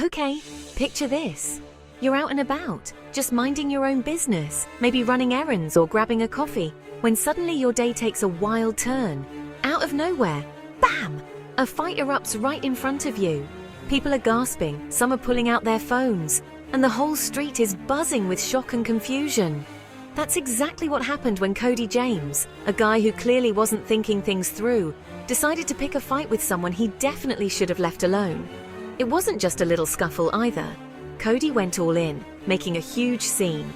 Okay, picture this. You're out and about, just minding your own business, maybe running errands or grabbing a coffee, when suddenly your day takes a wild turn. Out of nowhere, bam! A fight erupts right in front of you. People are gasping, some are pulling out their phones, and the whole street is buzzing with shock and confusion. That's exactly what happened when Cody James, a guy who clearly wasn't thinking things through, decided to pick a fight with someone he definitely should have left alone. It wasn't just a little scuffle either. Cody went all in, making a huge scene.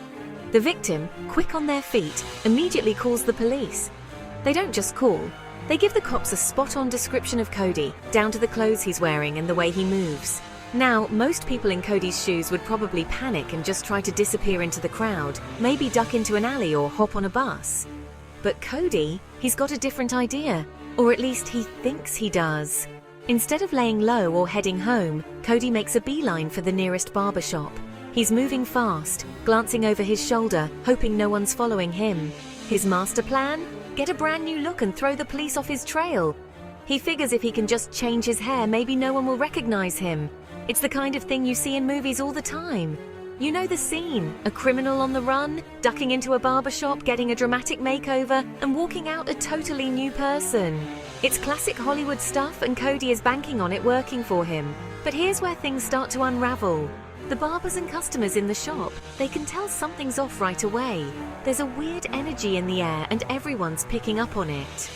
The victim, quick on their feet, immediately calls the police. They don't just call, they give the cops a spot-on description of Cody, down to the clothes he's wearing and the way he moves. Now, most people in Cody's shoes would probably panic and just try to disappear into the crowd, maybe duck into an alley or hop on a bus. But Cody, he's got a different idea, or at least he thinks he does. Instead of laying low or heading home, Cody makes a beeline for the nearest barber shop. He's moving fast, glancing over his shoulder, hoping no one's following him. His master plan? Get a brand new look and throw the police off his trail. He figures if he can just change his hair, maybe no one will recognize him. It's the kind of thing you see in movies all the time. You know the scene, a criminal on the run, ducking into a barbershop, getting a dramatic makeover, and walking out a totally new person. It's classic Hollywood stuff, and Cody is banking on it working for him. But here's where things start to unravel. The barbers and customers in the shop, they can tell something's off right away. There's a weird energy in the air, and everyone's picking up on it.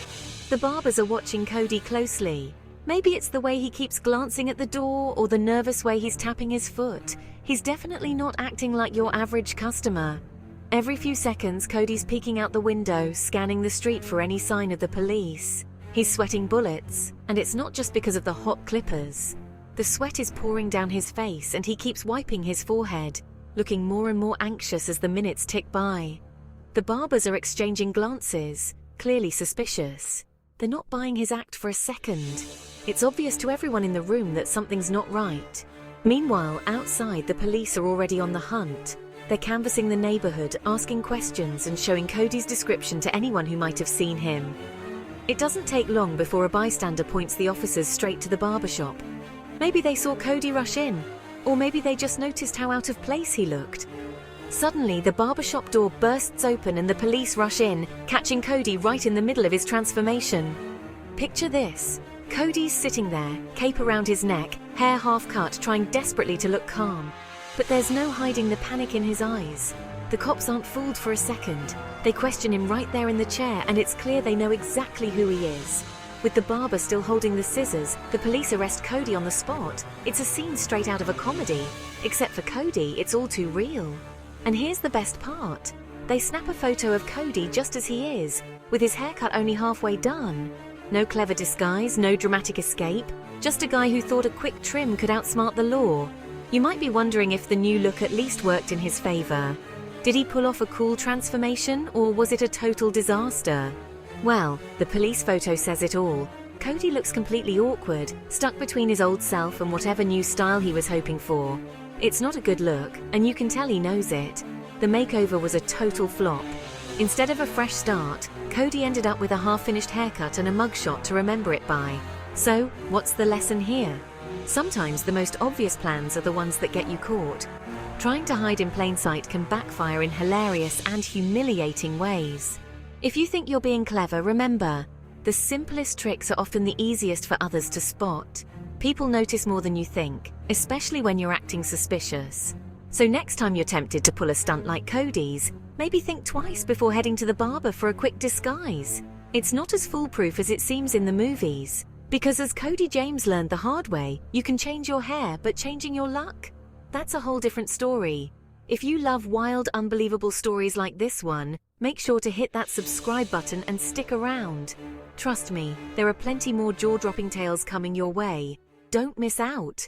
The barbers are watching Cody closely. Maybe it's the way he keeps glancing at the door, or the nervous way he's tapping his foot. He's definitely not acting like your average customer. Every few seconds, Cody's peeking out the window, scanning the street for any sign of the police. He's sweating bullets, and it's not just because of the hot clippers. The sweat is pouring down his face, and he keeps wiping his forehead, looking more and more anxious as the minutes tick by. The barbers are exchanging glances, clearly suspicious. They're not buying his act for a second. It's obvious to everyone in the room that something's not right. Meanwhile, outside, the police are already on the hunt. They're canvassing the neighborhood, asking questions and showing Cody's description to anyone who might have seen him. It doesn't take long before a bystander points the officers straight to the barbershop. Maybe they saw Cody rush in, or maybe they just noticed how out of place he looked. Suddenly, the barbershop door bursts open and the police rush in, catching Cody right in the middle of his transformation. Picture this. Cody's sitting there, cape around his neck, hair half cut, trying desperately to look calm. But there's no hiding the panic in his eyes. The cops aren't fooled for a second. They question him right there in the chair, and it's clear they know exactly who he is. With the barber still holding the scissors, the police arrest Cody on the spot. It's a scene straight out of a comedy. Except for Cody, it's all too real. And here's the best part. They snap a photo of Cody just as he is, with his haircut only halfway done. No clever disguise, no dramatic escape, just a guy who thought a quick trim could outsmart the law. You might be wondering if the new look at least worked in his favor. Did he pull off a cool transformation, or was it a total disaster? Well, the police photo says it all. Cody looks completely awkward, stuck between his old self and whatever new style he was hoping for. It's not a good look, and you can tell he knows it. The makeover was a total flop. Instead of a fresh start, Cody ended up with a half-finished haircut and a mugshot to remember it by. So, what's the lesson here? Sometimes the most obvious plans are the ones that get you caught. Trying to hide in plain sight can backfire in hilarious and humiliating ways. If you think you're being clever, remember, the simplest tricks are often the easiest for others to spot. People notice more than you think, especially when you're acting suspicious. So next time you're tempted to pull a stunt like Cody's, maybe think twice before heading to the barber for a quick disguise. It's not as foolproof as it seems in the movies. Because as Cody James learned the hard way, you can change your hair, but changing your luck? That's a whole different story. If you love wild, unbelievable stories like this one, make sure to hit that subscribe button and stick around. Trust me, there are plenty more jaw-dropping tales coming your way. Don't miss out.